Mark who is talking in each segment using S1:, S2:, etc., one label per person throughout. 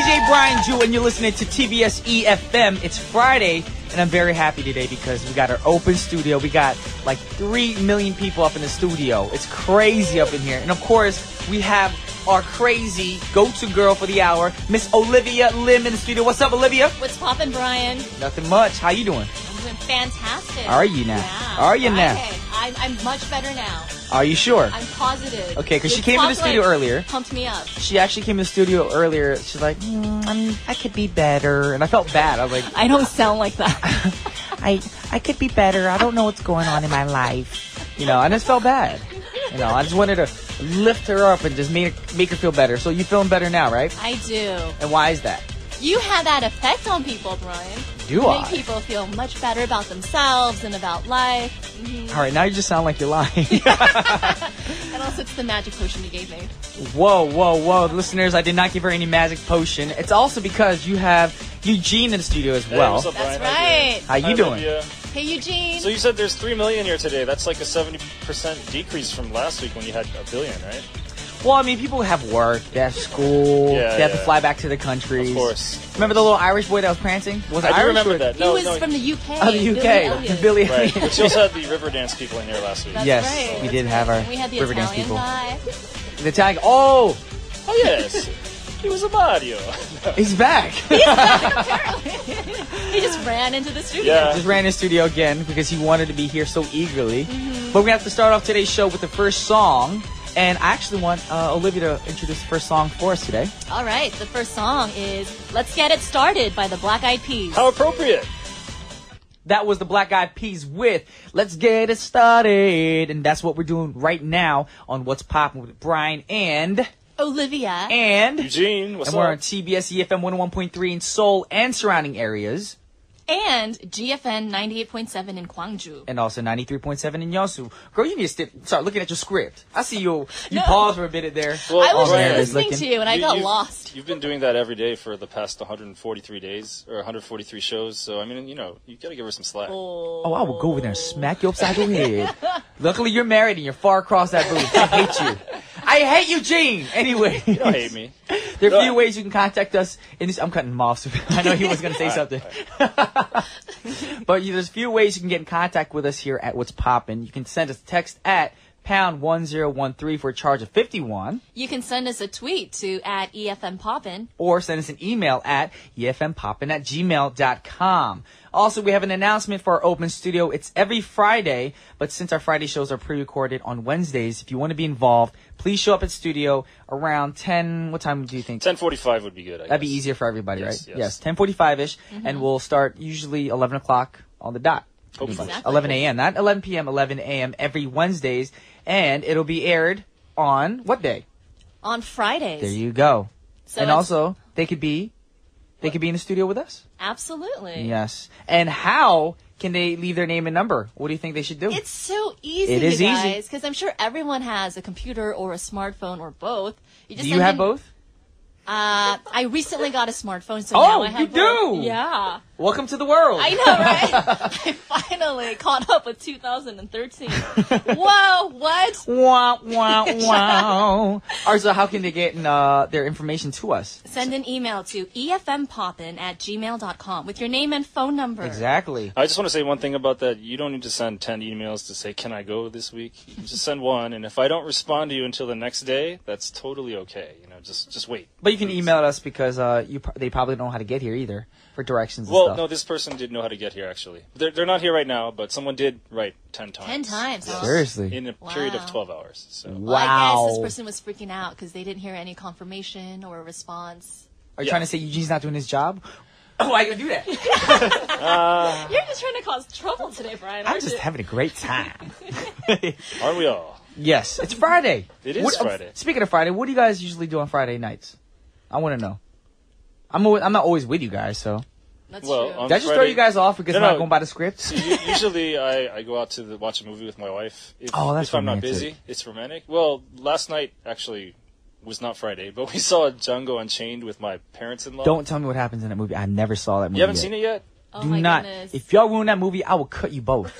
S1: DJ Brian Ju, and you're listening to TBS efm. It's Friday, and I'm very happy today because we got our open studio. We got like 3 million people up in the studio. It's crazy up in here. And of course, we have our crazy go-to girl for the hour, Miss Olivia Lim in the studio. What's up, Olivia?
S2: What's poppin', Brian?
S1: Nothing much. How you doing?
S2: I'm doing fantastic.
S1: Are you now?
S2: Yeah.
S1: Are you now?
S2: I'm much better now.
S1: Are you sure?
S2: I'm positive.
S1: Okay, because she came in the studio earlier.
S2: Pumped me up.
S1: She actually came in the studio earlier. She's like, I could be better. And I felt bad. I was like,
S2: I don't sound like that.
S1: I could be better. I don't know what's going on in my life. You know, I just felt bad. You know, I just wanted to lift her up and just make her feel better. So you feeling better now, right?
S2: I do.
S1: And why is that?
S2: You have that effect on people, Brian.
S1: Do I?
S2: Make people feel much better about themselves and about life. Mm-hmm.
S1: All right, now you just sound like you're lying.
S2: And also, it's the magic potion you gave me.
S1: Whoa. Listeners, I did not give her any magic potion. It's also because you have Eugene in the studio as well.
S3: Hey, what's up, Brian?
S2: That's right.
S1: How you doing?
S2: Hey, Eugene.
S3: So you said there's 3 million here today. That's like a 70% decrease from last week when you had 1 billion, right?
S1: Well, I mean, people have work, they have school, they have to fly back to the countries.
S3: Of course.
S1: Remember the little Irish boy that was prancing? Was it
S3: I do
S1: Irish?
S3: remember that.
S2: He was from the UK.
S1: Oh, the UK. Billy Elliot.
S3: Right. But you also had the Riverdance people in here last week.
S2: That's
S1: yes,
S2: right.
S1: we did have our
S2: and we had the
S1: Riverdance
S2: Italian
S1: people.
S2: guy.
S1: The Italian. Oh,
S3: yes. He was a Mario.
S1: he's back.
S2: He just ran into the studio.
S3: Yeah.
S1: Just ran in the studio again because he wanted to be here so eagerly. But we have to start off today's show with the first song. And I actually want Olivia to introduce the first song for us today.
S2: All right. The first song is Let's Get It Started by the Black Eyed Peas.
S3: How appropriate.
S1: That was the Black Eyed Peas with Let's Get It Started. And that's what we're doing right now on What's Poppin' with Brian and
S2: Olivia.
S1: And
S3: Eugene, what's
S1: and we're
S3: up?
S1: on TBS efm 101.3 in Seoul and surrounding areas.
S2: And GFN 98.7 in Gwangju.
S1: And also 93.7 in Yeosu. Girl, you need to start looking at your script. I see you pause for a minute there.
S3: Well,
S2: I was
S3: Brian,
S2: listening to you and I got lost.
S3: You've been doing that every day for the past 143 days, or 143 shows, so I mean, you know, you gotta give her some slack.
S1: Oh, I will go over there and smack you upside your head. Luckily, you're married and you're far across that booth. I hate you. I hate Eugene. Anyway.
S3: You don't hate me.
S1: There are a few ways you can contact us. I'm cutting him off. So I know he was going to say something. But there's a few ways you can get in contact with us here at What's Poppin'. You can send us a text at pound 1013 for a charge of 51.
S2: You can send us a tweet to at EFMPoppin.
S1: Or send us an email at efmpoppin@gmail.com. Also, we have an announcement for our open studio. It's every Friday, but since our Friday shows are pre-recorded on Wednesdays, if you want to be involved, please show up at studio around 10. What time do you think?
S3: 10:45 would be good, I guess.
S1: That'd be easier for everybody,
S3: Yes,
S1: right?
S3: yes.
S1: 10:45-ish, and we'll start usually 11 o'clock on the dot.
S3: Hopefully.
S2: Exactly.
S1: 11 a.m., not 11 p.m., 11 a.m. every Wednesdays, and it'll be aired on what day?
S2: On Fridays.
S1: There you go.
S2: So
S1: And
S2: it's-
S1: also, they could be in the studio with us.
S2: Absolutely.
S1: Yes. And how can they leave their name and number? What do you think they should do?
S2: It's so easy,
S1: It is
S2: you
S1: easy.
S2: guys, because I'm sure everyone has a computer or a smartphone or both.
S1: Do you have both?
S2: I recently got a smartphone, so now I have
S1: you
S2: both.
S1: do?
S2: Yeah.
S1: Welcome to the world.
S2: I know, right? I finally caught up with 2013. Whoa, what?
S1: Wow, wow, wow. All right, so how can they get their information to us?
S2: Send an email to efmpoppin@gmail.com with your name and phone number.
S1: Exactly.
S3: I just want to say one thing about that. You don't need to send 10 emails to say, can I go this week? You just send one, and if I don't respond to you until the next day, that's totally okay. You know, just wait.
S1: But you can email us because they probably don't know how to get here either for directions and
S3: Well,
S1: stuff.
S3: no, this person did know how to get here, actually. They're not here right now, but someone did write 10 times.
S2: 10 times, huh?
S1: Seriously.
S3: In a period of
S2: Wow.
S3: 12 hours. So.
S2: Well, I
S1: Wow.
S2: guess this person was freaking out because they didn't hear any confirmation or response.
S1: Are you trying to say Eugene's not doing his job? Oh, I can do that.
S2: You're just trying to cause trouble today, Brian.
S1: I'm just having a great time.
S3: Aren't we all?
S1: Yes, it's Friday.
S3: It is Friday.
S1: Speaking of Friday, what do you guys usually do on Friday nights? I want to know. I'm not always with you guys, so.
S2: That's
S3: Well,
S2: true.
S3: on
S1: Did I just throw
S3: Friday-
S1: you guys off because
S3: No,
S1: I'm not
S3: no.
S1: going by the script?
S3: Usually I go out to watch a movie with my wife. If,
S1: Oh, that's
S3: if I'm not
S1: romantic.
S3: busy, it's romantic. Well, last night actually was not Friday, but we saw Django Unchained with my parents-in-law.
S1: Don't tell me what happens in that movie. I never saw that movie.
S3: You haven't seen it yet?
S2: Oh
S1: Do
S2: my
S1: not.
S2: goodness.
S1: If y'all ruin that movie, I will cut you both.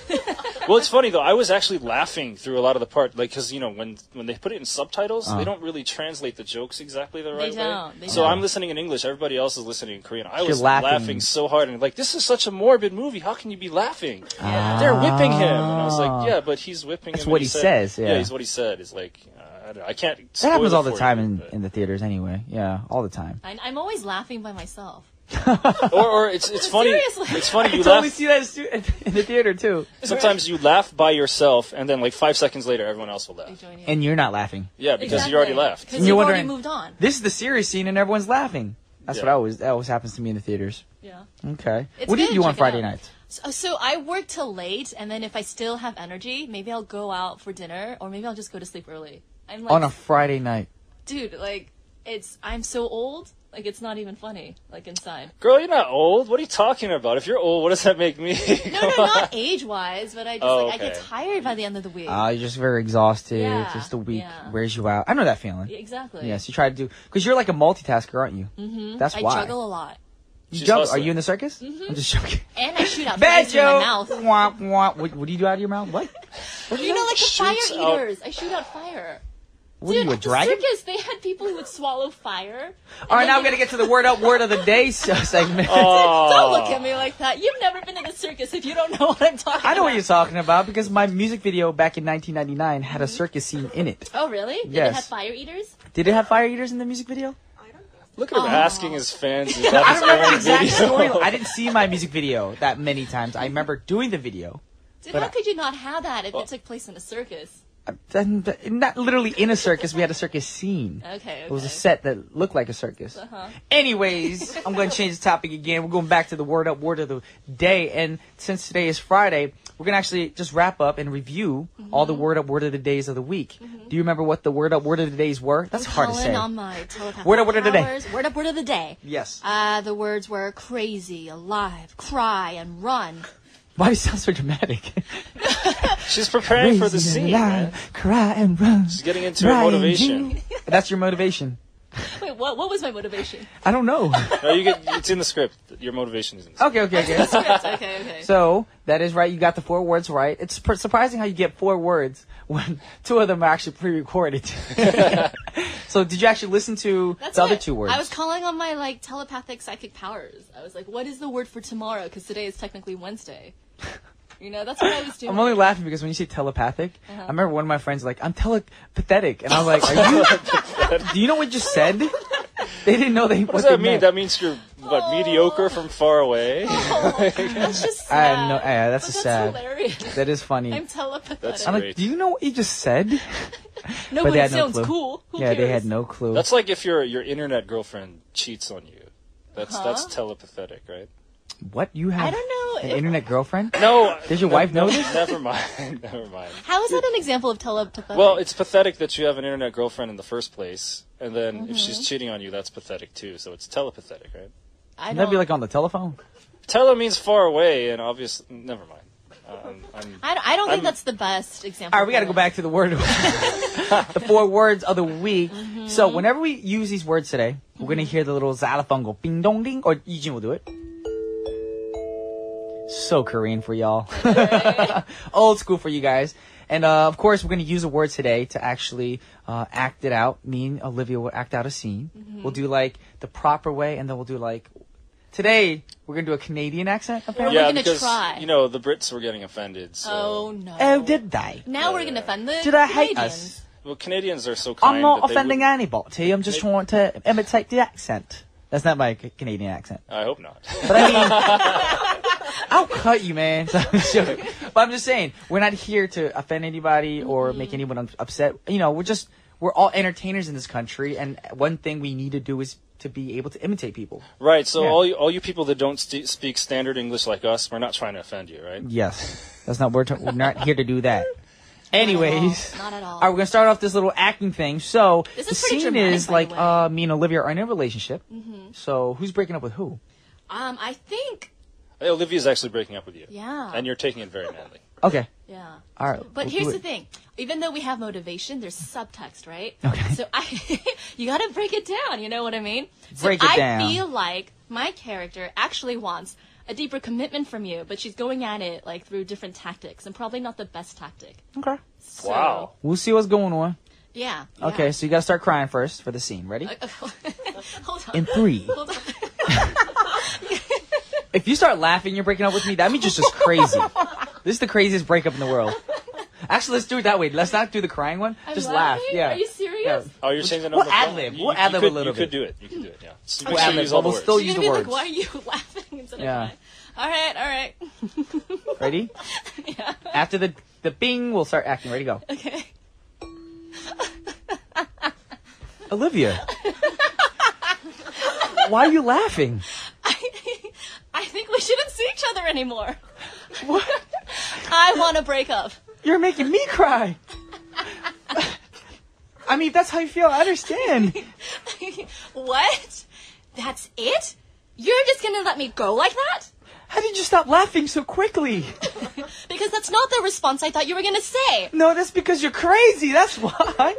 S3: Well, it's funny though. I was actually laughing through a lot of the part, like, because when they put it in subtitles, they don't really translate the jokes exactly the right way. So I'm listening in English. Everybody else is listening in Korean. I was laughing so hard, and like, this is such a morbid movie. How can you be laughing? They're whipping him, and I was like, yeah, but he's whipping him.
S1: That's what he says. Yeah,
S3: he's what he said. Is like, I can't.
S1: That happens all the time in the theaters anyway. Yeah, all the time.
S2: I'm always laughing by myself.
S3: or it's funny.
S2: Seriously.
S3: It's funny. You
S1: I totally see that in the theater too.
S3: Sometimes you laugh by yourself, and then like 5 seconds later, everyone else will laugh.
S1: And you're not laughing.
S3: Yeah, because you already left.
S2: Because you've already moved on.
S1: This is the serious scene, and everyone's laughing. That's what that always happens to me in the theaters.
S2: Yeah.
S1: Okay.
S2: It's
S1: what do you do on
S2: check it
S1: Friday
S2: out.
S1: nights?
S2: So I work till late, and then if I still have energy, maybe I'll go out for dinner, or maybe I'll just go to sleep early. I'm like,
S1: On a Friday night.
S2: dude, like, I'm so old, like, it's not even funny, like, inside.
S3: Girl, you're not old. What are you talking about? If you're old, what does that make me?
S2: No, not age-wise, but I just, I get tired by the end of the week.
S1: You're just very exhausted.
S2: Yeah,
S1: Just the week
S2: yeah.
S1: wears you out. I know that feeling.
S2: Exactly.
S1: Yes, you try to do, because you're like a multitasker, aren't you? Mm-hmm. That's why.
S2: I juggle a lot.
S1: You juggle. Are you in the circus? Mm-hmm. I'm just joking.
S2: And I shoot out
S1: Bad
S2: fires in my
S1: joke.
S2: mouth.
S1: Womp, womp. What do you do out of your mouth? What?
S2: You know, like the fire eaters. I shoot out fire.
S1: What
S2: Dude,
S1: are you, a
S2: at the
S1: dragon?
S2: circus, they had people who would swallow fire.
S1: All right, now we're going to get to the word up, word of the day segment.
S2: Don't look at me like that. You've never been in a circus if you don't know what I'm talking about.
S1: I know what you're talking about because my music video back in 1999 had a circus scene in it.
S2: Oh, really? Did
S1: Yes.
S2: it have fire eaters?
S1: Did it have fire eaters in the music video?
S3: Look at him asking his fans about
S1: I
S3: his
S1: don't remember the
S3: own
S1: exact
S3: video.
S1: story. I didn't see my music video that many times. I remember doing the video.
S2: Dude,
S1: But
S2: how could you not have that if it took place in a circus?
S1: Not literally in a circus. We had a circus scene.
S2: Okay.
S1: It was a set that looked like a circus. Anyways, I'm going to change the topic again. We're going back to the word up, word of the day. And since today is Friday, we're going to actually just wrap up and review all the word up, word of the days of the week. Do you remember what the word up, word of the days were? That's hard to say.
S2: On my telepathic
S1: Word up, word of the day.
S2: powers. Word up, word of the day.
S1: Yes.
S2: The words were crazy, alive, cry, and run.
S1: Why do you sound so dramatic?
S3: She's preparing for the
S1: Crazy
S3: scene,
S1: and
S3: man.
S1: alive, cry and run.
S3: She's getting into her motivation.
S1: That's your motivation.
S2: Wait, what was my motivation?
S1: I don't know.
S3: No, it's in the script. Your motivation is in the script.
S1: Okay.
S2: Okay.
S1: So, that is right. You got the 4 words right. It's surprising how you get 4 words when 2 of them are actually pre-recorded. So, did you actually listen to the other 2 words?
S2: I was calling on my, like, telepathic psychic powers. I was like, what is the word for tomorrow? Because today is technically Wednesday. You know, that's what I was doing.
S1: I'm only laughing because when you say telepathic, I remember one of my friends like, I'm telepathetic. And I was like, are you, do you know what you just said? They didn't know
S3: What does that mean? That means you're, mediocre from far away?
S2: That's just sad.
S1: That's sad.
S2: Hilarious.
S1: That is funny.
S2: I'm telepathetic.
S3: That's
S1: I'm like,
S3: great.
S1: do you know what you just said?
S2: No,
S1: But
S2: but
S1: they
S2: it
S1: had no
S2: sounds
S1: clue.
S2: cool. Who
S1: Yeah,
S2: cares?
S1: they had no clue.
S3: That's like if your internet girlfriend cheats on you. That's telepathetic, right?
S1: What? You have
S2: I don't know
S1: an
S2: if-
S1: internet girlfriend?
S3: No.
S1: Does your wife know this?
S3: Never mind. Never mind.
S2: How is that an example of telepathetic?
S3: Well, it's pathetic that you have an internet girlfriend in the first place, and then if she's cheating on you, that's pathetic too. So it's telepathetic, right?
S2: I
S1: Would that be
S2: don't-
S1: like on the telephone?
S3: Tele means far away, and obviously, never mind.
S2: I don't think that's the best example.
S1: All right, we got to go back to the word, the 4 words of the week. So whenever we use these words today, we're going to hear the little xylophone go bing dong ding, or Yijin will do it. So Korean for y'all. Old school for you guys. And of course, we're going to use a word today to actually act it out. Me and Olivia will act out a scene. We'll do like the proper way, and then we'll do like... Today, we're going to do a Canadian accent, apparently.
S2: We're
S3: Yeah,
S2: gonna
S3: because,
S2: try.
S3: the Brits were getting offended. So.
S2: Oh no.
S1: Oh, did they?
S2: Now we're gonna offend the
S1: Did I hate
S2: Canadians.
S1: us?
S3: Well, Canadians are so kind.
S1: I'm not
S3: that they
S1: offending
S3: wouldn't-
S1: anybody. I'm just trying to imitate the accent. That's not my Canadian accent.
S3: I hope not.
S1: But I mean, I'll cut you, man. So I'm joking. But I'm just saying, we're not here to offend anybody or make anyone upset. You know, we're all entertainers in this country, and one thing we need to do is to be able to imitate people.
S3: Right, so
S1: Yeah.
S3: all you people that don't speak standard English like us, we're not trying to offend you, right?
S1: Yes. That's not, we're not here to do that. Anyways.
S2: Not at all.
S1: All right, we're going to start off this little acting thing. So,
S2: This
S1: the
S2: is pretty
S1: scene
S2: dramatic,
S1: is
S2: by
S1: like,
S2: the way.
S1: me and Olivia are in a relationship. So, who's breaking up with who?
S2: I think.
S3: Hey, Olivia's actually breaking up with you.
S2: Yeah.
S3: And you're taking it very manly.
S1: Okay.
S2: Yeah.
S1: All right.
S2: But
S1: we'll
S2: here's
S1: do
S2: the
S1: it.
S2: thing. Even though we have motivation, there's subtext, right?
S1: Okay.
S2: So you got to break it down. You know what I mean?
S1: Break
S2: so
S1: it down.
S2: I feel like my character actually wants a deeper commitment from you, but she's going at it like through different tactics and probably not the best tactic.
S1: Okay.
S2: So,
S3: Wow.
S1: We'll see what's going on.
S2: Yeah.
S1: Okay, so you gotta start crying first for the scene. Ready?
S2: Hold on.
S1: In 3.
S2: Hold on.
S1: If you start laughing, you're breaking up with me. That means you're just crazy. This is the craziest breakup in the world. Actually, let's do it that way. Let's not do the crying one. Just laugh.
S2: laughing?
S1: Yeah.
S2: Are you serious?
S1: Yeah.
S3: Oh, you're saying that
S1: We'll
S3: on the phone?
S1: ad-lib. We'll ad-lib a little
S3: You
S1: bit.
S3: could do it. You can do it, yeah. So
S1: We'll
S3: make sure you
S1: ad-lib,
S3: use all
S1: but we'll
S3: the
S1: still
S3: words.
S1: use
S2: You're
S1: the
S2: gonna be
S1: words.
S2: like, why are you laughing instead
S1: Yeah.
S2: of crying? All right.
S1: Ready?
S2: Yeah.
S1: After the bing, we'll start acting. Ready, go.
S2: Okay.
S1: Olivia. Why are you laughing?
S2: I think we shouldn't see each other anymore.
S1: What?
S2: I want to break up.
S1: You're making me cry. I mean, if that's how you feel, I understand.
S2: What? That's it? You're just gonna let me go like that?
S1: How did you stop laughing so quickly?
S2: Because that's not the response I thought you were gonna say.
S1: No, that's because you're crazy. That's why.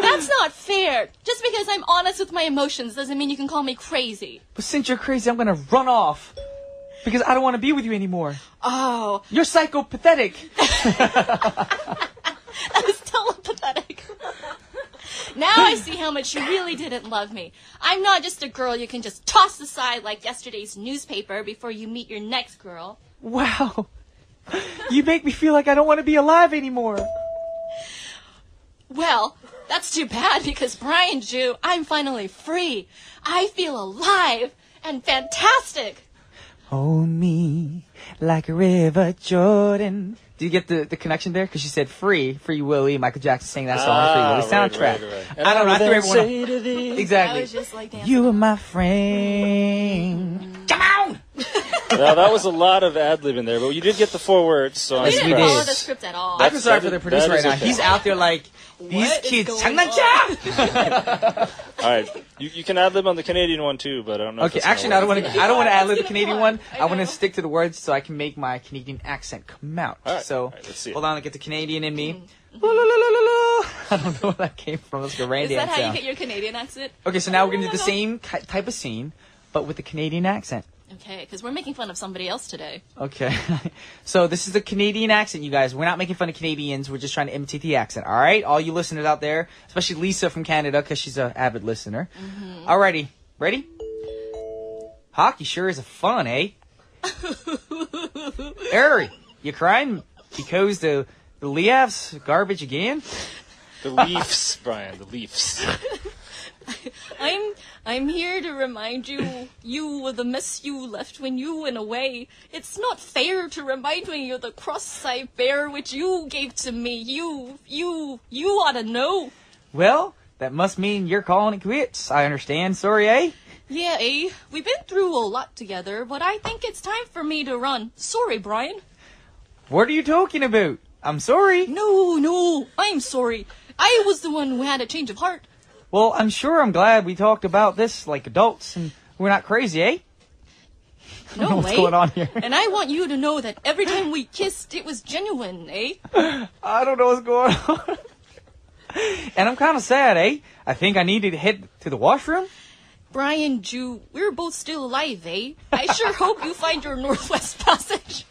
S2: That's not fair. Just because I'm honest with my emotions doesn't mean you can call me crazy.
S1: But since you're crazy, I'm gonna run off. Because I don't want to be with you anymore.
S2: Oh.
S1: You're psychopathetic.
S2: That was telepathetic. Now I see how much you really didn't love me. I'm not just a girl you can just toss aside like yesterday's newspaper before you meet your next girl.
S1: Wow. You make me feel like I don't want to be alive anymore.
S2: Well, that's too bad because Brian Jew, I'm finally free. I feel alive and fantastic.
S1: Hold me like a river, Jordan. Do you get the connection there? Because she said Free Willy. Michael Jackson sang that song on Free Willy soundtrack.
S3: Right.
S1: I don't know. I threw everyone off.
S2: I
S1: Exactly.
S2: was just like dancing.
S1: You are my friend. Come on!
S3: Now, that was a lot of ad-lib in there, but you did get the 4 words, so
S2: We
S3: I'm
S1: Yes, we
S2: didn't
S1: did.
S2: follow the script at all.
S1: I feel sorry for the
S3: that
S1: producer
S3: is
S1: right now.
S3: okay.
S1: He's out there like, these
S2: What is
S1: kids,
S2: going
S1: 장난쳐!
S3: All right, you can ad-lib on the Canadian one, too, but I don't know if
S1: Okay,
S3: it's gonna
S1: actually, no, I don't
S3: work.
S1: want to. I don't want to ad lib the
S2: It's gonna
S1: Canadian
S2: be
S1: one.
S2: fun.
S1: I want
S2: I
S1: to
S2: know.
S1: stick to the words so I can make my Canadian accent come out.
S3: All right,
S1: So,
S3: all right, let's see it.
S1: hold on, I get the Canadian in me. La, la, la, la, la, la. I don't know where that came from. Let's go
S2: Is
S1: Randy
S2: that how you
S1: sound.
S2: get your Canadian accent?
S1: Okay, so now we're gonna do the same type of scene, but with the Canadian accent.
S2: Okay, because we're making fun of somebody else today.
S1: Okay, so this is the Canadian accent, you guys. We're not making fun of Canadians. We're just trying to imitate the accent. All right, all you listeners out there, especially Lisa from Canada, because she's an avid listener. Alrighty, ready? Hockey sure is a fun, eh? Harry, you crying because the Leafs garbage again?
S3: The Leafs, Brian, the Leafs.
S2: I'm here to remind you of the mess you left when you went away. It's not fair to remind me of the cross I bear which you gave to me. You ought to know.
S1: Well, that must mean you're calling it quits. I understand. Sorry, eh?
S2: Yeah, we've been through a lot together, but I think it's time for me to run. Sorry, Brian.
S1: What are you talking about? I'm sorry.
S2: No, I'm sorry. I was the one who had a change of heart.
S1: Well, I'm sure I'm glad we talked about this like adults and we're not crazy, eh? I don't know what's going on here.
S2: And I want you to know that every time we kissed, it was genuine, eh?
S1: I don't know what's going on. And I'm kind of sad, eh? I think I need to head to the washroom.
S2: Brian, Jew, we're both still alive, eh? I sure hope you find your Northwest Passage.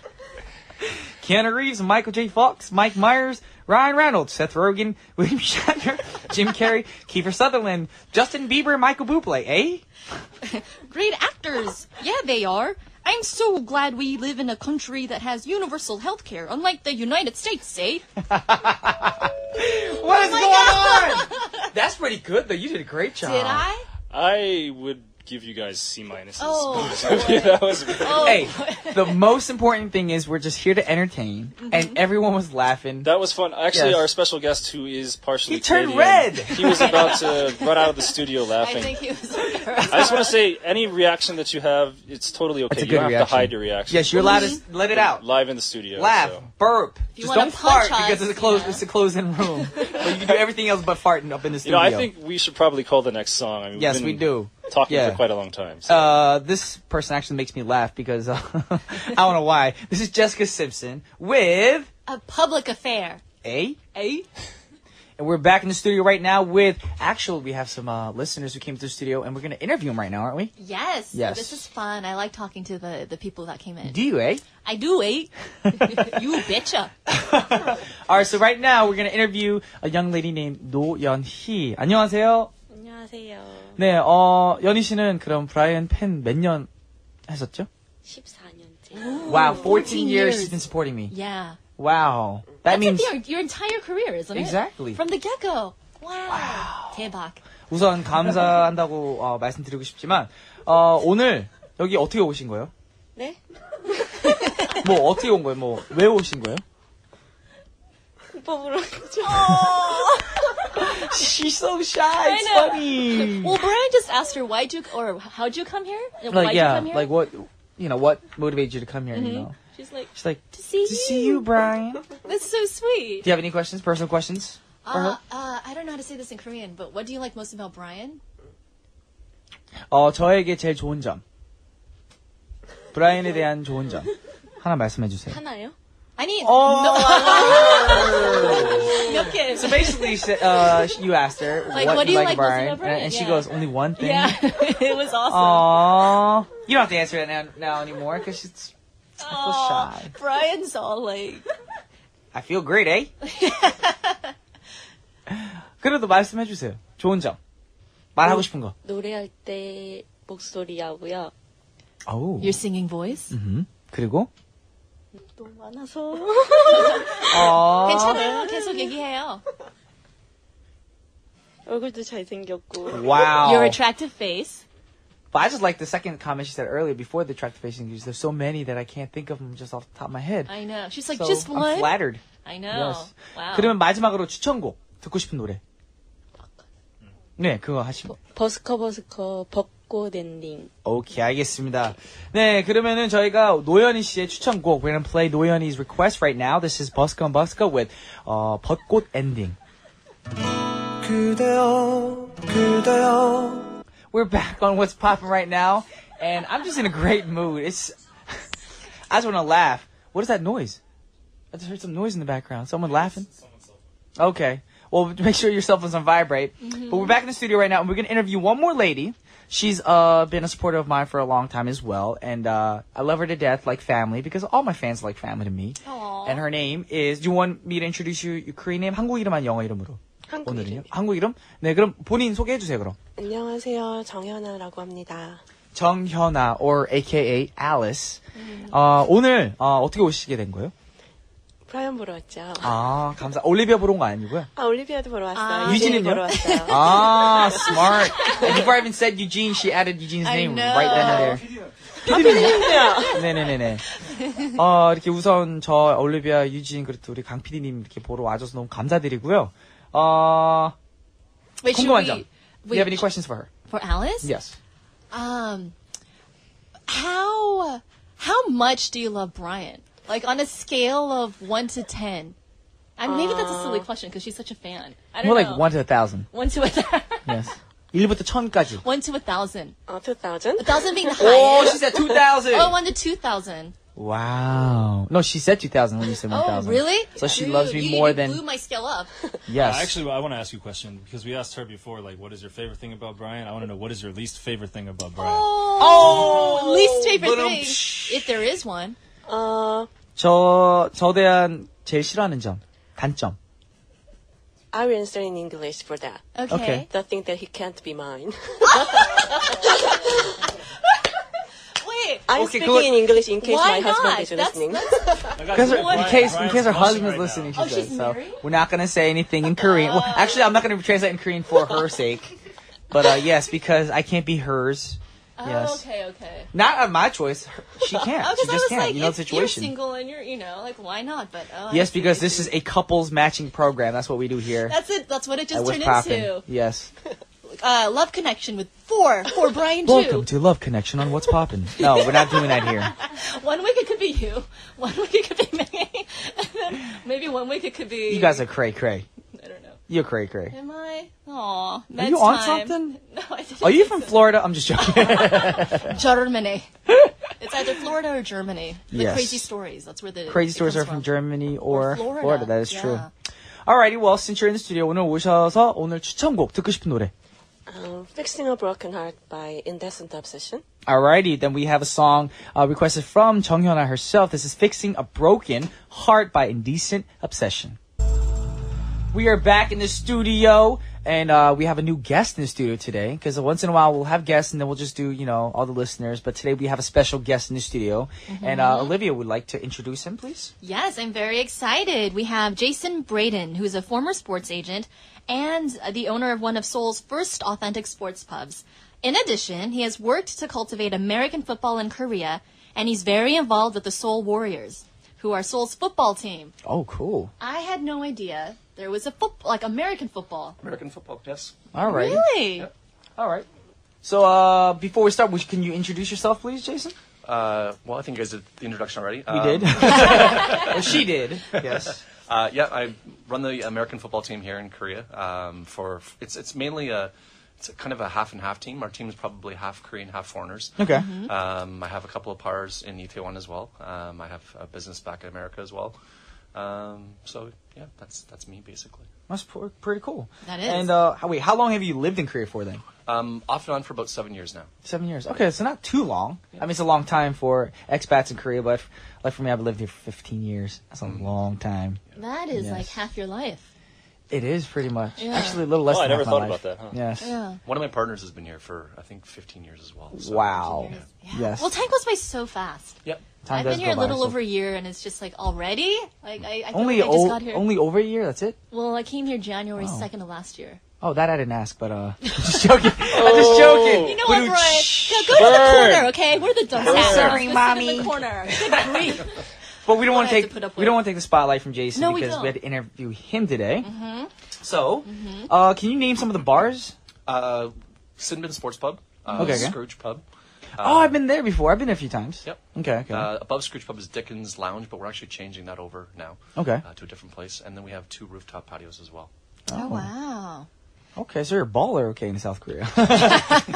S1: Keanu Reeves, Michael J. Fox, Mike Myers, Ryan Reynolds, Seth Rogen, William Shatner, Jim Carrey, Kiefer Sutherland, Justin Bieber, Michael Bublé, eh?
S2: Great actors. Yeah, they are. I'm so glad we live in a country that has universal health care, unlike the United States, eh?
S1: What is going on? That's pretty good, though. You did a great job.
S2: Did I?
S3: I would give you guys C-minuses.
S2: Oh,
S3: Yeah, that was
S1: Hey, the most important thing is we're just here to entertain, and everyone was laughing.
S3: That was fun. Actually,
S1: Yes.
S3: our special guest, who is partially
S1: He turned
S3: Canadian,
S1: red.
S3: he was about to run out of the studio
S2: I
S3: laughing.
S2: think he was embarrassed.
S3: I just want to say, any reaction that you have, it's totally okay.
S1: That's a
S3: You
S1: good
S3: don't have
S1: reaction.
S3: to hide your reaction.
S1: Yes, you're allowed to let it out.
S3: Live in the studio.
S1: Laugh,
S3: so.
S1: burp.
S2: you
S1: Just
S2: wanna
S1: don't fart
S2: punch us,
S1: because it's a closed,
S2: yeah.
S1: it's a closed-in room. But you can do everything else but farting up in the
S3: You
S1: studio.
S3: know, I think we should probably call the next song. I mean,
S1: Yes,
S3: we've
S1: we
S3: been
S1: do.
S3: talking
S1: Yeah.
S3: for quite a long time. So.
S1: This person actually makes me laugh because I don't know why. This is Jessica Simpson with
S2: A public affair.
S1: A.
S2: Eh?
S1: And we're back in the studio right now with, actually, we have some listeners who came to the studio, and we're going to interview them right now, aren't we?
S2: Yes.
S1: Yes.
S2: This is fun. I like talking to the people that came in.
S1: Do you, eh?
S2: I do, eh? You betcha.
S1: All right, so right now we're going to interview a young lady named 노연희. 안녕하세요.
S4: 안녕하세요.
S1: 네, 연희 씨는 그럼 브라이언 팬 몇 년 했었죠?
S4: 14년째.
S1: Wow, 14
S2: 14
S1: years
S2: years.
S1: she's been supporting me.
S2: Yeah.
S1: Wow. That
S2: That's
S1: means
S2: like your entire career, isn't it?
S1: Exactly.
S2: From the get-go. Wow. 대박.
S1: 우선 감사한다고 말씀드리고 싶지만 오늘 여기 어떻게 오신 거예요?
S4: 네?
S1: 뭐 어떻게 온 거예요? 뭐 왜 오신 거예요?
S4: 오빠 보러 왔죠.
S1: She's so shy. It's
S2: know.
S1: funny.
S2: Well, Brian just asked her how'd you come here?
S1: Like
S2: Why'd you come here?
S1: like what motivated you to come here? You know,
S2: She's like,
S1: she's like
S2: to see
S1: you, Brian.
S2: That's so sweet.
S1: Do you have any questions? Personal questions? For her?
S2: I don't know how to say this in Korean, but what do you like most about Brian?
S1: 저에게 제일 좋은 점. 브라이언에 대한 좋은 점. 하나 말씀해 주세요.
S4: 하나요?
S2: 아니, 몇 개.
S1: So basically, you asked her,
S2: Like,
S1: what
S2: do you like most
S1: Brian?
S2: about Brian?
S1: And she
S2: Yeah.
S1: goes, only one thing?
S2: Yeah, it was awesome.
S1: Aww. You don't have to answer it now anymore, because it's I feel shy.
S2: Brian's all like,
S1: I feel great, eh? 그래도 말씀해 주세요. 좋은 점. 말하고 싶은 거.
S4: 노래할 때 목소리하고요.
S1: Oh.
S2: your singing voice.
S1: 그리고?
S4: 너무 많아서.
S2: 괜찮아요. 계속 얘기해요.
S4: 얼굴도 잘생겼고.
S1: Wow.
S2: Your attractive face.
S1: But I just like the second comment she said earlier before the track facing use. There's so many that I can't think of them just off the top of my head.
S2: I know. She's like,
S1: So
S2: just one?
S1: I'm flattered.
S2: I know.
S1: Yes.
S2: Wow.
S1: 그러면 마지막으로 추천곡 듣고 싶은 노래. 네, 그거 하시면.
S4: 버스커 벚꽃 엔딩.
S1: 오케이, 알겠습니다. 네, 그러면은 저희가 노현희 씨의 추천곡. We're gonna play 노현희's request right now. This is Buska with 벚꽃 ending.
S5: 그대여, 그대여.
S1: We're back on What's Poppin' right now, and I'm just in a great mood. I just want to laugh. What is that noise? I just heard some noise in the background. Someone laughing? Okay. Well, make sure your cell phone's on vibrate. But we're back in the studio right now, and we're going to interview one more lady. She's been a supporter of mine for a long time as well, and I love her to death, like family, because all my fans are like family to me.
S2: Aww.
S1: And her name is, do you want me to introduce your Korean name? 한국 이름 아니면 영어 이름으로?
S4: 한국
S1: 오늘은요?
S4: 이름.
S1: 한국 이름? 네, 그럼 본인 소개해 주세요, 그럼.
S4: 안녕하세요. 정현아라고 합니다.
S1: 정현아, or AKA Alice. 오늘 어떻게 오시게 된 거예요?
S4: 브라이언 보러 왔죠.
S1: 아, 올리비아 보러 온 거 아니고요?
S4: 올리비아도 보러 왔어요.
S1: 유진은요?
S4: 보러 왔어요.
S1: Ah, smart. And before I even said Eugene, she added Eugene's name right then and there. 네네네네. 이렇게 우선 저 올리비아, 유진, 그리고 우리 강 PD님 이렇게 보러 와줘서 너무 감사드리고요.
S2: Wait, should
S1: 궁금한 점.
S2: we...
S1: Do you have any questions for her?
S2: For Alice?
S1: Yes.
S2: How much do you love Brian? Like on a scale of 1 to 10. Maybe that's a silly question because she's such a fan. I don't
S1: More
S2: know.
S1: like 1 to 1,000.
S2: 1 to 1,000.
S1: Yes. 1부터 1000까지.
S2: 1 to 1,000.
S4: 2000?
S2: 1,000 being the
S1: Oh,
S2: highest.
S1: she said 2,000.
S2: Oh, 1 to 2,000.
S1: Wow. No, she said 2,000 when you said 1,000.
S2: Oh, really?
S1: So she
S2: Dude,
S1: loves me
S2: you
S1: more
S2: blew
S1: than...
S2: my scale up.
S1: Yes.
S3: Actually, I want to ask you a question because we asked her before, like, what is your favorite thing about Brian? I want to know what is your least favorite thing about Brian?
S2: Oh, least favorite
S1: but,
S2: thing. If there is one.
S1: 저 대한 제일 싫어하는 점, 단점.
S4: I will answer in English for that.
S2: Okay.
S1: Okay.
S4: The thing that he can't be mine.
S2: Wait.
S4: I'm
S1: Okay,
S4: speaking
S1: go-
S4: in English in case
S2: Why
S4: my husband
S2: not?
S4: is
S2: That's-
S4: listening.
S1: In case her husband is listening, she
S2: Oh,
S1: says.
S2: she's
S1: So
S2: married?
S1: we're not going to say anything in Korean. Well, actually, I'm not going to translate in Korean for her sake. But yes, because I can't be hers. Yes.
S2: Oh, okay.
S1: Not on my choice. She can't.
S2: Oh,
S1: She
S2: because I
S1: just
S2: was
S1: can't.
S2: like,
S1: You know
S2: if
S1: the situation.
S2: you're single and you're, like, why not? But
S1: Yes, because this is a couples matching program. That's what we do here.
S2: That's it. That's what it just
S1: at What's
S2: turned
S1: Poppin'.
S2: into.
S1: Yes.
S2: Love connection with for Brian too.
S1: Welcome to Love Connection on What's Poppin'. No, we're not doing that here.
S2: 1 week it could be you. 1 week it could be me. And then maybe 1 week it could be.
S1: You guys are cray.
S2: I don't know.
S1: You're cray.
S2: Am I? Aw.
S1: Are you on something?
S2: No, I didn't.
S1: Are you
S2: think
S1: from
S2: so.
S1: Florida? I'm just joking.
S2: Germany. It's either Florida or Germany. The
S1: Yes.
S2: crazy stories. That's where the
S1: Crazy
S2: it
S1: stories
S2: comes
S1: are from Germany or
S2: Florida.
S1: That is true.
S2: Yeah.
S1: Alrighty, well, since you're in the studio, 오늘 오셔서 오늘 추천곡 듣고 싶은 노래.
S4: Fixing a Broken Heart by Indecent Obsession.
S1: Alrighty, then we have a song requested from 정현아 herself. This is Fixing a Broken Heart by Indecent Obsession. We are back in the studio, and we have a new guest in the studio today, because once in a while we'll have guests, and then we'll just do, all the listeners. But today we have a special guest in the studio, and Olivia would like to introduce him, please.
S2: Yes, I'm very excited. We have Jason Braden, who's a former sports agent and the owner of one of Seoul's first authentic sports pubs. In addition, he has worked to cultivate American football in Korea, and he's very involved with the Seoul Warriors, who are Seoul's football team.
S1: Oh, cool.
S2: I had no idea there was a American football.
S6: American football, yes.
S1: All right.
S2: Really?
S6: Yep.
S1: All right. So before we start, can you introduce yourself, please, Jason?
S6: Well, I think you guys did the introduction already.
S1: We did. Well, she did. Yes.
S6: Yeah, I run the American football team here in Korea. It's mainly it's kind of a half and half team. Our team is probably half Korean, half foreigners.
S1: Okay.
S6: I have a couple of pars in Itaewon as well. I have a business back in America as well. So yeah, that's me basically.
S1: That's pretty cool.
S2: That is.
S1: And wait, how long have you lived in Korea for then?
S6: Off and on for about 7 years now.
S1: 7 years. Okay, so not too long. I mean, it's a long time for expats in Korea, but like for me, I've lived here for 15 years. That's a long time.
S2: That is like half your life.
S1: It is pretty much.
S2: Yeah.
S1: Actually, a little less
S3: Oh,
S1: than
S3: I never
S1: half my
S3: thought
S1: life.
S3: about that, huh?
S1: Yes.
S2: Yeah.
S6: One of my partners has been here for I think 15 years as well. So
S1: Wow.
S2: Yeah.
S1: Yes.
S2: Well, time goes by so fast.
S6: Yep.
S1: Time
S2: I've
S1: does
S2: been here a
S1: go by
S2: little
S1: so-
S2: over a year, and it's just like already. Like I feel
S1: Only
S2: like I just got here.
S1: only over a year. That's it.
S2: Well, I came here January 2nd of last year.
S1: Oh, that I didn't ask, but I'm just joking. I'm just joking.
S2: You know what, Brian? Yeah, go to the corner, okay? We're the dumb
S1: Sorry,
S2: Sit
S1: mommy.
S2: in the corner. Good grief.
S1: But we don't want to
S2: I have
S1: take
S2: to put up
S1: we
S2: with.
S1: don't want to take the spotlight from Jason
S2: No, we
S1: because
S2: don't.
S1: we had to interview him today. So, can you name some of the bars?
S6: Sinbin Sports Pub.
S1: Okay.
S6: Scrooge Pub.
S1: Oh, I've been there before. I've been there a few times.
S6: Yep.
S1: Okay.
S6: Above Scrooge Pub is Dickens Lounge, but we're actually changing that over now.
S1: Okay.
S6: To a different place, and then we have 2 rooftop patios as well.
S2: Oh, wow.
S1: Okay, so you're a baller, okay, in South Korea.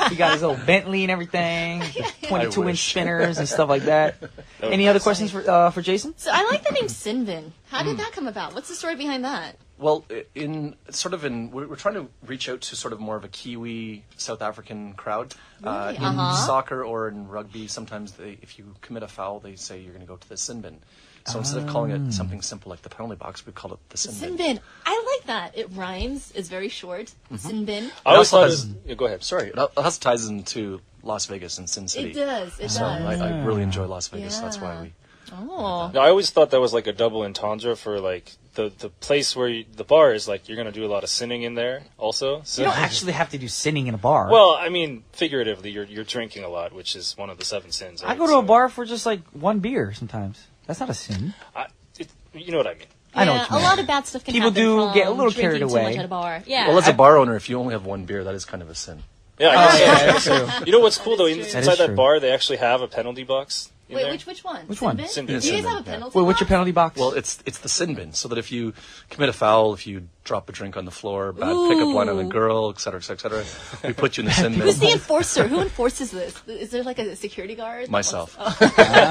S1: He got his little Bentley and everything, 22-inch
S6: wish.
S1: spinners and stuff like that. Any other questions for Jason?
S2: So I like the name Sinbin. How did that come about? What's the story behind that?
S6: Well, we're trying to reach out to sort of more of a Kiwi South African crowd.
S2: Really?
S6: In soccer or in rugby, sometimes if you commit a foul, they say you're going to go to the sin bin. So instead of calling it something simple like the penalty box, we call it the sin bin.
S2: Sinbin. I like that. It rhymes. It's very short. Sinbin.
S3: I always
S6: also
S3: thought
S6: has-
S3: go ahead.
S6: Sorry, it also ties into Las Vegas and Sin City.
S2: It does. It
S6: So
S2: does.
S6: I really enjoy Las Vegas. That's why
S2: Yeah.
S6: we.
S2: Oh.
S3: No, I always thought that was like a double entendre for like the place where the bar is like you're gonna do a lot of sinning in there also. So
S1: You don't actually have to do sinning in a bar.
S3: well, I mean figuratively, you're drinking a lot, which is one of the 7 sins.
S1: I
S3: right?
S1: go to
S3: So,
S1: a bar for just like one beer sometimes. That's not a sin.
S3: you know what I mean.
S1: I know
S2: Yeah,
S1: what you
S2: a
S1: mean.
S2: lot of bad stuff can
S1: People
S2: happen
S1: do
S2: from
S1: get a little
S2: drinking
S1: carried
S2: too
S1: away.
S2: much at a bar. Yeah.
S6: Well, as a bar owner, if you only have one beer, that is kind of a sin.
S3: Yeah, I guess so.
S1: Yeah, that's true.
S3: You know what's cool though?
S2: That is true.
S3: Inside
S1: That is
S3: that
S1: true.
S3: bar, they actually have a penalty box. In
S2: Wait,
S3: there.
S2: which one?
S1: Which one?
S2: Sinbin?
S3: Sinbin.
S2: Do you guys
S6: Sinbin,
S2: have a
S6: yeah.
S2: penalty
S1: Wait, what's your
S2: box?
S1: penalty box?
S6: Well, it's the sin bin, so that if you commit a foul, if you drop a drink on the floor, bad pickup line on a girl, et cetera, we put you in the sin bin.
S2: Who's the enforcer? Who enforces this? Is there like a security guard?
S6: Myself.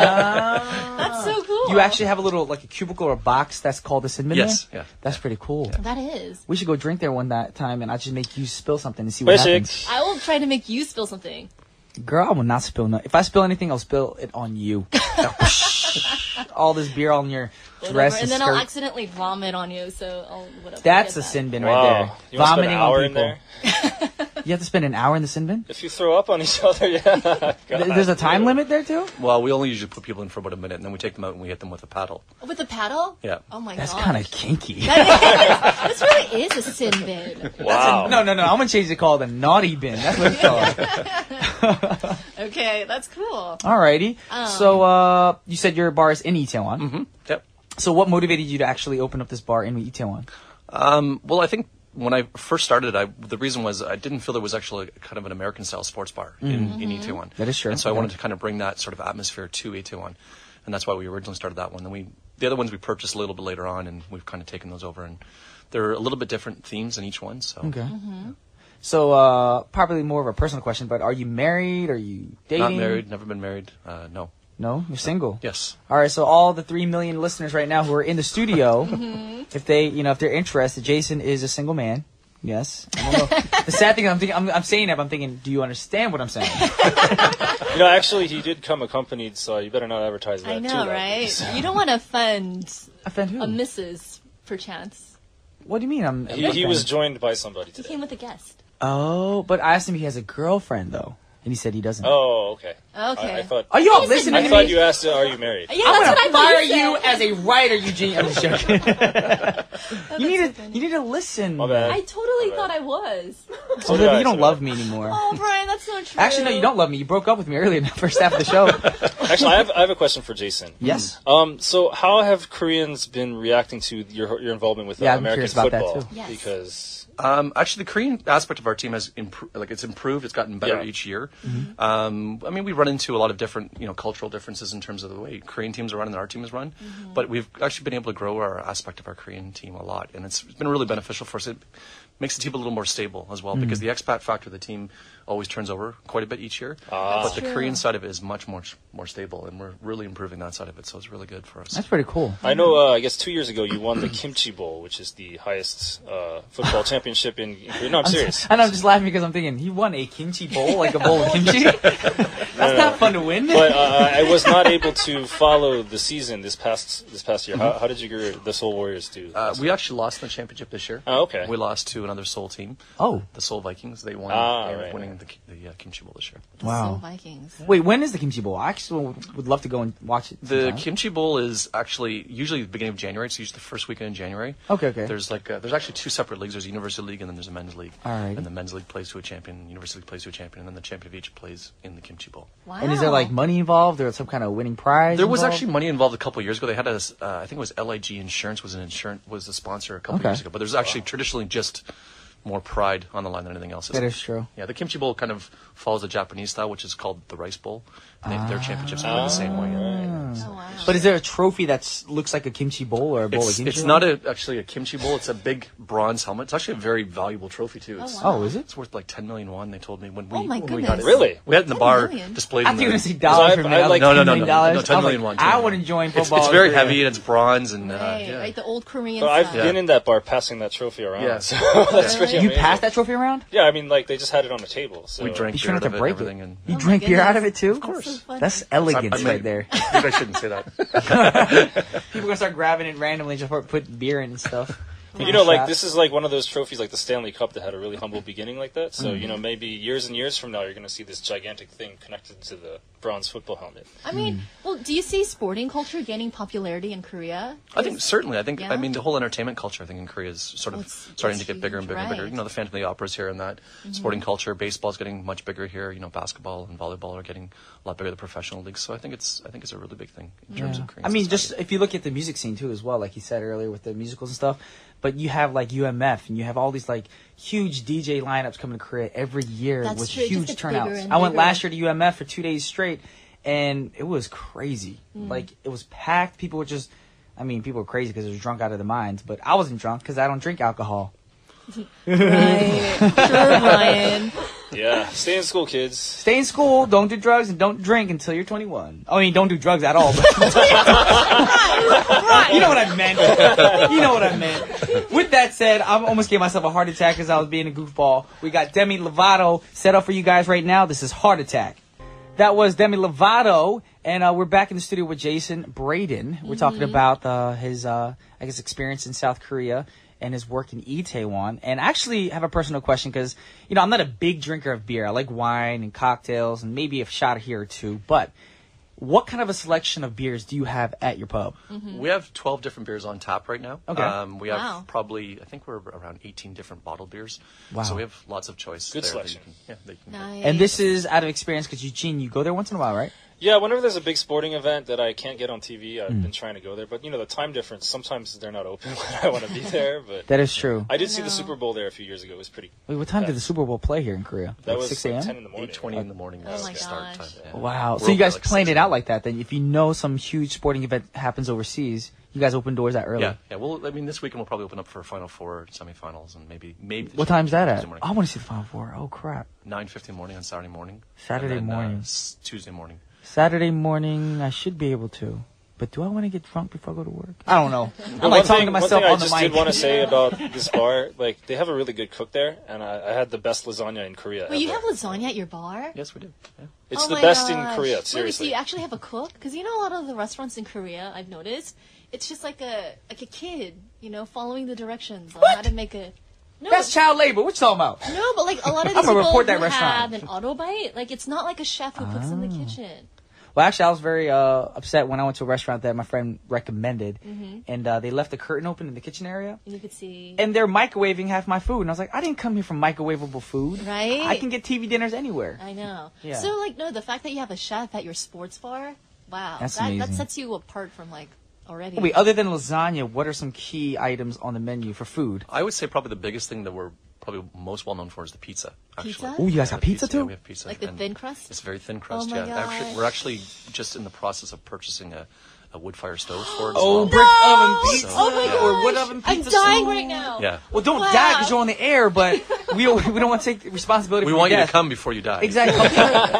S2: That's so cool.
S1: You actually have a little, like a cubicle or box that's called a sin bin
S6: Yes,
S1: there?
S6: yeah.
S1: That's pretty cool.
S2: That is.
S1: We should go drink there one that time, and I'll just make you spill something and see what
S3: Basic.
S1: happens.
S2: I will try to make you spill something.
S1: Girl, I will not spill nothing. If I spill anything, I'll spill it on you. All this beer on your
S2: Whatever.
S1: dress
S2: And
S1: and
S2: then
S1: skirt.
S2: I'll accidentally vomit on you, so I'll whatever.
S1: That's a
S2: Forget that.
S1: sin bin
S3: Wow.
S1: right there.
S3: You want to spend
S1: Vomiting
S3: an hour
S1: on
S3: in
S1: people.
S3: there?
S1: You have to spend an hour in the sin bin?
S3: If you throw up on each other, yeah. God.
S1: There's a time limit there too?
S6: Well, we only usually put people in for about a minute, and then we take them out and we hit them with a paddle.
S2: With a paddle?
S6: Yeah.
S2: Oh my
S1: That's
S2: god.
S1: kind of kinky.
S2: This really is a sin bin.
S3: Wow.
S1: No, I'm gonna change it called a naughty bin. That's what it's called.
S2: Okay, that's cool.
S1: Alrighty. So, you said your bar is in Itaewon.
S6: Mm-hmm. Yep.
S1: So what motivated you to actually open up this bar in Itaewon?
S6: Well, I think when I first started, the reason was I didn't feel there was actually kind of an American-style sports bar in Itaewon.
S1: That is true.
S6: And so I
S1: Yeah.
S6: wanted to kind of bring that sort of atmosphere to Itaewon. And that's why we originally started that one. Then the other ones we purchased a little bit later on, and we've kind of taken those over. And they're a little bit different themes in each one. So
S1: Okay. So, probably more of a personal question, but are you married? Are you dating?
S6: not married, never been married. No.
S1: No? You're single?
S6: Yes.
S1: All right, so all the 3 million listeners right now who are in the studio, if they're interested, Jason is a single man. Yes. I don't know. The sad thing I'm saying that, but I'm thinking, do you understand what I'm saying?
S3: Actually, he did come accompanied, so you better not advertise that
S2: I know,
S3: too loudly,
S2: right?
S3: so.
S2: You don't want to offend
S1: Who?
S2: a missus, perchance.
S1: What do you mean?
S3: He was joined by somebody
S2: He
S3: today.
S2: came with a guest.
S1: Oh, but I asked him if he has a girlfriend, though. And he said he doesn't.
S3: Oh, okay.
S2: Okay.
S3: I thought.
S1: Are you all
S2: He said
S1: listening
S3: I
S1: to
S3: thought
S1: me?
S3: you asked, "Are you married?"
S2: Yeah,
S1: I'm
S2: that's
S1: gonna
S2: what I
S1: fire
S2: thought
S1: you
S2: said.
S1: as a writer, Eugene. I'm just joking.
S2: That's
S1: You need to listen.
S3: My bad.
S2: I totally
S3: My bad.
S2: thought I was.
S3: So did I,
S1: You don't
S3: so did
S1: love
S3: I.
S1: me anymore.
S2: Oh, Brian, that's not true.
S1: Actually, no, you don't love me. You broke up with me earlier in the first half of the show.
S3: Actually, I have a question for Jason.
S1: Yes.
S3: So how have Koreans been reacting to your involvement with
S1: Yeah, I'm
S3: American
S1: curious about that,
S3: football?
S1: too.
S2: Yes.
S3: Because
S6: Actually, the Korean aspect of our team has it's improved. It's gotten better
S3: Yeah.
S6: each year. I mean, we run into a lot of different, cultural differences in terms of the way Korean teams are run and our team is run. But we've actually been able to grow our aspect of our Korean team a lot, and it's been really beneficial for us. It makes the team a little more stable as well because the expat factor of the team always turns over quite a bit each year. But the
S2: True.
S6: Korean side of it is much more stable, and we're really improving that side of it. So it's really good for us.
S1: That's pretty cool.
S3: I know, I guess 2 years ago you won the Kimchi Bowl, which is the highest football championship in Korea. No, I'm serious.
S1: And I'm just laughing because I'm thinking, he won a kimchi bowl, like a bowl of kimchi? That's not fun to win.
S3: But I was not able to follow the season this past year. How did the Seoul Warriors do?
S6: We actually lost in the championship this year.
S3: Oh, okay.
S6: We lost to another Seoul team.
S1: Oh.
S6: The Seoul Vikings. They won. They ended up winning the Kimchi Bowl this year.
S1: Wow.
S2: So Vikings.
S1: Wait, when is the kimchi bowl? I actually would love to go and watch it.
S6: The
S1: sometime.
S6: Kimchi Bowl is actually usually the beginning of January. It's usually the first weekend in January.
S1: Okay.
S6: There's actually two separate leagues. There's a University League and then there's a Men's League.
S1: All right.
S6: And the Men's League plays to a champion, University League plays to a champion, and then the champion of each plays in the Kimchi Bowl.
S2: Wow.
S1: And is there like money involved or some kind of winning prize?
S6: There was
S1: involved?
S6: actually money involved a couple of years ago. They had I think it was LIG Insurance was the sponsor a couple of years ago. But there's actually traditionally just more pride on the line than anything else.
S1: That is true.
S6: Yeah, the Kimchi Bowl kind of follows the Japanese style, which is called the Rice Bowl. And their championships are the same way.
S2: Oh, wow.
S1: But is there a trophy that looks like a kimchi bowl or a bowl of kimchi?
S6: It's not actually a kimchi bowl. It's a big bronze helmet. It's actually a very valuable trophy too.
S1: Oh, is it?
S6: It's worth like 10 million won. They told me when
S2: Oh my
S6: we got
S2: goodness.
S6: it.
S3: Really?
S6: We had it in the bar
S2: million?
S6: displayed.
S1: I
S6: in
S1: think you're
S6: the,
S1: going to say dollars for me.
S3: I like
S6: No,
S1: $10 million.
S6: 10
S1: I was
S6: million
S1: like,
S6: won.
S1: I wouldn't join football.
S6: It's very heavy and it's bronze and
S2: Right,
S6: yeah.
S2: right, the old Korean
S3: But I've
S2: style.
S3: been in that bar passing that trophy around.
S6: Yeah.
S3: So that's pretty
S1: You
S3: amazing.
S1: passed that trophy around?
S3: Yeah, I mean, like, they just had it on the table. So.
S6: We drank
S1: You
S6: beer
S1: trying not
S6: out
S1: to
S6: of it and
S1: break
S6: everything.
S1: it?
S6: And
S1: You
S2: Oh my
S1: drank beer out of it
S2: goodness.
S1: too?
S2: Of course.
S1: That's elegance right there.
S6: Maybe I shouldn't say that.
S1: People gonna start grabbing it randomly just for put beer in and stuff.
S3: You know, like, this is like one of those trophies, like the Stanley Cup, that had a really humble beginning like that. So, maybe years and years from now, you're going to see this gigantic thing connected to the bronze football helmet.
S2: I mean, well, do you see sporting culture gaining popularity in Korea?
S6: I think certainly. I think
S2: Yeah?
S6: I mean the whole entertainment culture. I think in Korea is sort of
S2: It's
S6: starting to get bigger and
S2: huge,
S6: bigger and bigger.
S2: right.
S6: You know, the Phantom of the Opera's here and that sporting culture. Baseball's getting much bigger here. You know, basketball and volleyball are getting a lot bigger. The professional leagues. So I think it's a really big thing in terms of Korean.
S1: I mean, just
S6: society.
S1: if you look at the music scene too, as well, like you said earlier with the musicals and stuff. But you have like UMF, and you have all these like huge DJ lineups coming to Korea every year
S2: That's
S1: with
S2: true. It just
S1: huge
S2: gets
S1: turnouts.
S2: bigger and
S1: I went
S2: bigger.
S1: last year to UMF for 2 days straight, and it was crazy. Like it was packed. People were just, people were crazy because they were drunk out of their minds. But I wasn't drunk because I don't drink alcohol.
S2: Right. Sure, Brian.
S3: Yeah. Stay in school, kids.
S1: Stay in school, don't do drugs, and don't drink until you're 21. I mean, don't do drugs at all. But you know what I meant. You know what I meant. With that said, I almost gave myself a heart attack because I was being a goofball. We got Demi Lovato set up for you guys right now. This is Heart Attack. That was Demi Lovato, and we're back in the studio with Jason Braden. We're talking about his, experience in South Korea and his work in Itaewon. And I actually have a personal question because, I'm not a big drinker of beer. I like wine and cocktails and maybe a shot here or two. But what kind of a selection of beers do you have at your pub?
S6: We have 12 different beers on tap right now.
S1: Okay.
S6: We have
S2: Wow.
S6: probably, I think we're around 18 different bottled beers.
S1: Wow.
S6: So we have lots of choice.
S3: Good
S6: there that
S3: selection.
S6: you can get.
S2: Nice.
S1: And this is out of experience because, Eugene, you go there once in a while, right?
S3: Yeah, whenever there's a big sporting event that I can't get on TV, I've been trying to go there. But, the time difference, sometimes they're not open when I want to be there. But
S1: That is true.
S3: I did see
S2: know.
S3: the Super Bowl there a few years ago. It was pretty.
S1: Wait, what time did the Super Bowl play here in Korea?
S3: That
S1: Like
S3: was
S1: 6
S3: like
S1: a.m.?
S3: 10 in the morning.
S6: 8:20 in the morning.
S2: Oh
S6: is
S2: my
S6: the start
S2: gosh.
S6: time. Yeah.
S1: Wow.
S6: We're
S1: So you
S6: open
S1: guys
S6: at, like,
S1: planned
S6: 6
S1: it out like that then. If you know some huge sporting event happens overseas, you guys open doors that early.
S6: Yeah. Well, this weekend we'll probably open up for Final Four semifinals and maybe.
S1: What time's that at?
S6: Tuesday morning.
S1: I want to see the Final Four. Oh, crap.
S6: 9:50 in the morning on Saturday morning.
S1: Saturday
S6: and then,
S1: morning.
S6: Tuesday morning.
S1: Saturday morning, I should be able to. But do I want to get drunk before I go to work? I don't know. I'm like talking to myself on the mic.
S3: One thing I just did want to say about this bar, like they have a really good cook there, and I had the best lasagna in Korea.
S2: Wait, you have lasagna at your bar?
S6: Yes, we do. Yeah.
S3: It's the best in Korea,
S2: Wait, so
S3: seriously.
S2: you actually have a cook? Because you know a lot of the restaurants in Korea, I've noticed, it's just like a kid, following the directions on how to make a... No,
S1: That's child labor. What you talking about?
S2: No, but like a lot of these
S1: I'm gonna
S2: people
S1: report that
S2: who
S1: restaurant.
S2: have an autobite, like it's not like a chef who cooks in the kitchen.
S1: Well, actually, I was very upset when I went to a restaurant that my friend recommended, and they left the curtain open in the kitchen area.
S2: And you could see.
S1: And they're microwaving half my food. And I was like, I didn't come here for microwavable food.
S2: Right?
S1: I can get TV dinners anywhere.
S2: I know.
S1: Yeah.
S2: So, like, no, the fact that you have a chef at your sports bar, wow.
S1: That's
S2: that
S1: amazing.
S2: sets you apart from, like, already.
S1: Wait, other than lasagna, what are some key items on the menu for food?
S6: I would say probably the biggest thing that we're probably most well known for is the pizza. Actually.
S2: Pizza?
S1: Oh, you guys have pizza too?
S6: Yeah, we have pizza.
S2: Like the
S6: and
S2: thin crust?
S6: It's very thin crust.
S2: Oh my
S6: yeah,
S2: gosh.
S6: we're actually just in the process of purchasing a wood fire stove for it. As
S1: Oh,
S6: well.
S1: brick oven pizza.
S2: Oh my gosh.
S1: Or wood oven
S2: I'm
S1: pizza.
S2: dying
S1: soup.
S2: right now.
S6: Yeah.
S1: Well, don't
S2: Wow.
S1: die because you're on the air, but we don't want to take responsibility
S6: We
S1: for
S6: want you
S1: your
S6: to
S1: death.
S6: come before you die.
S1: Exactly.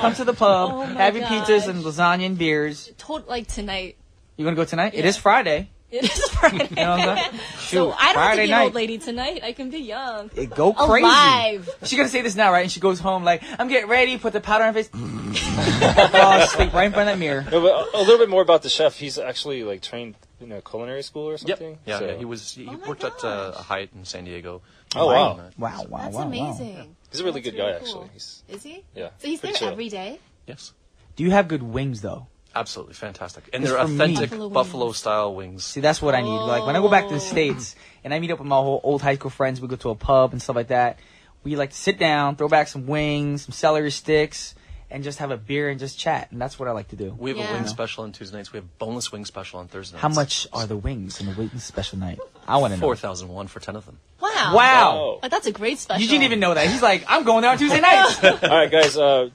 S1: Come to the pub,
S2: Oh my
S1: have your pizzas
S2: gosh.
S1: and lasagna and beers.
S2: Like tonight.
S1: You going to go tonight? It
S2: Yeah.
S1: is Friday.
S2: It is Friday.
S1: You know what I'm saying?
S2: So
S1: Shoot,
S2: I don't have
S1: Friday
S2: to be an
S1: night.
S2: old lady tonight. I can be young.
S1: Go crazy.
S2: Alive.
S1: She's going to say this now, right? And she goes home like, I'm getting ready, put the powder on her face. Fall asleep right in front of that mirror.
S3: No, but a little bit more about the chef. He's actually like trained in a culinary school or
S6: Yep.
S3: something.
S6: Yeah,
S3: So-
S6: yeah. He
S2: Oh my
S6: worked at
S2: gosh.
S6: a Hyatt in San Diego.
S3: Oh, wow.
S1: Wow, wow,
S2: That's
S1: wow,
S2: amazing.
S1: wow.
S3: He's a really
S2: That's
S3: good guy,
S2: really
S3: actually.
S2: cool.
S3: He's,
S2: Is he?
S3: yeah.
S2: So he's there
S3: pretty chill.
S2: every day?
S6: Yes.
S1: Do you have good wings, though?
S6: Absolutely fantastic. And
S1: It's
S6: they're
S1: for me.
S6: authentic
S2: Buffalo wings.
S6: buffalo-style wings.
S1: See, that's what I need. Like, when I go back to the States and I meet up with my whole old high school friends, we go to a pub and stuff like that, we like to sit down, throw back some wings, some celery sticks, and just have a beer and just chat. And that's what I like to do.
S6: We have a
S2: Yeah.
S6: wing special on Tuesday nights. We have boneless wing special on Thursday nights.
S1: How much are the wings in the wings special night? I want to know.
S6: 4,001 for 10 of them.
S2: Wow.
S1: Wow.
S3: Oh.
S2: Like, that's a great special.
S1: You didn't even know that. He's like, I'm going there on Tuesday nights.
S3: All right, guys.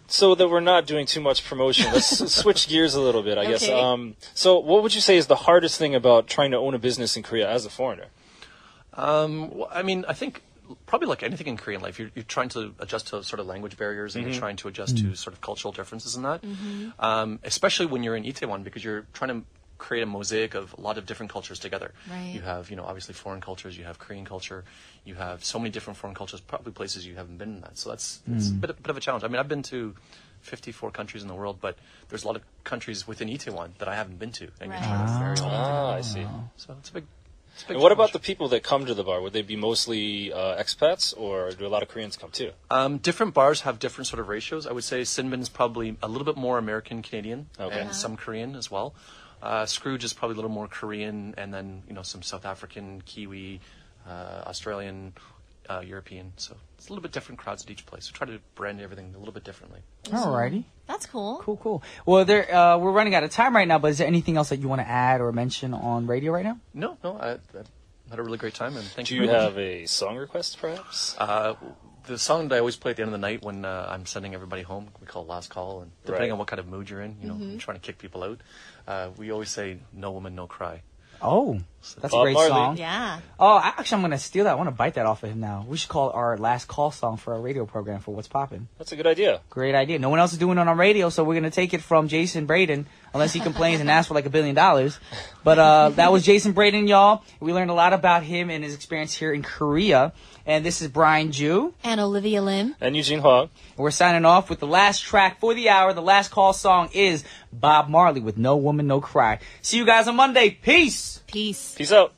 S3: So that we're not doing too much promotion, let's switch gears a little bit, I guess.
S2: Okay.
S3: So what would you say is the hardest thing about trying to own a business in Korea as a foreigner?
S6: Well, I mean, I think probably like anything in Korean life, you're trying to adjust to sort of language barriers and you're trying to adjust to sort of cultural differences in that. Especially when you're in Itaewon because you're trying to create a mosaic of a lot of different cultures together.
S2: Right.
S6: You have, obviously foreign cultures, you have Korean culture, you have so many different foreign cultures, probably places you haven't been in that. So it's a bit of a challenge. I mean, I've been to 54 countries in the world, but there's a lot of countries within Itaewon that I haven't been to. And
S2: Right.
S6: you're trying to marry all of them
S3: I see.
S6: So it's a big
S3: And what about the people that come to the bar? Would they be mostly expats, or do a lot of Koreans come too?
S6: Different bars have different sort of ratios. I would say Sinbin is probably a little bit more American Canadian
S3: Okay.
S6: and some Korean as well. Scrooge is probably a little more Korean and then some South African, Kiwi, Australian, European. So it's a little bit different crowds at each place. We try to brand everything a little bit differently.
S1: Alrighty.
S2: That's cool.
S1: Cool. Well, we're running out of time right now, but is there anything else that you want to add or mention on radio right now?
S6: No, I had a really great time and thank
S3: Do
S6: you
S3: you
S6: very much.
S3: have a song request, perhaps?
S6: The song that I always play at the end of the night when I'm sending everybody home, we call it Last Call, and depending
S3: Right.
S6: on what kind of mood you're in, I'm trying to kick people out, we always say, "No woman, no cry."
S1: Oh, that's a
S3: Bob
S1: great
S3: Marley.
S1: song.
S2: Yeah.
S1: Oh, actually, I'm going to steal that. I want to bite that off of him now. We should call it our last call song for our radio program for What's Poppin'.
S3: That's a good idea.
S1: Great idea. No one else is doing it on radio, so we're going to take it from Jason Braden, unless he complains and asks for like $1 billion. But that was Jason Braden, y'all. We learned a lot about him and his experience here in Korea. And this is Brian Ju.
S2: And Olivia Lim.
S3: And Eugene Huang.
S1: We're signing off with the last track for the hour. The last call song is Bob Marley with No Woman, No Cry. See you guys on Monday. Peace.
S2: Peace.
S3: Peace out.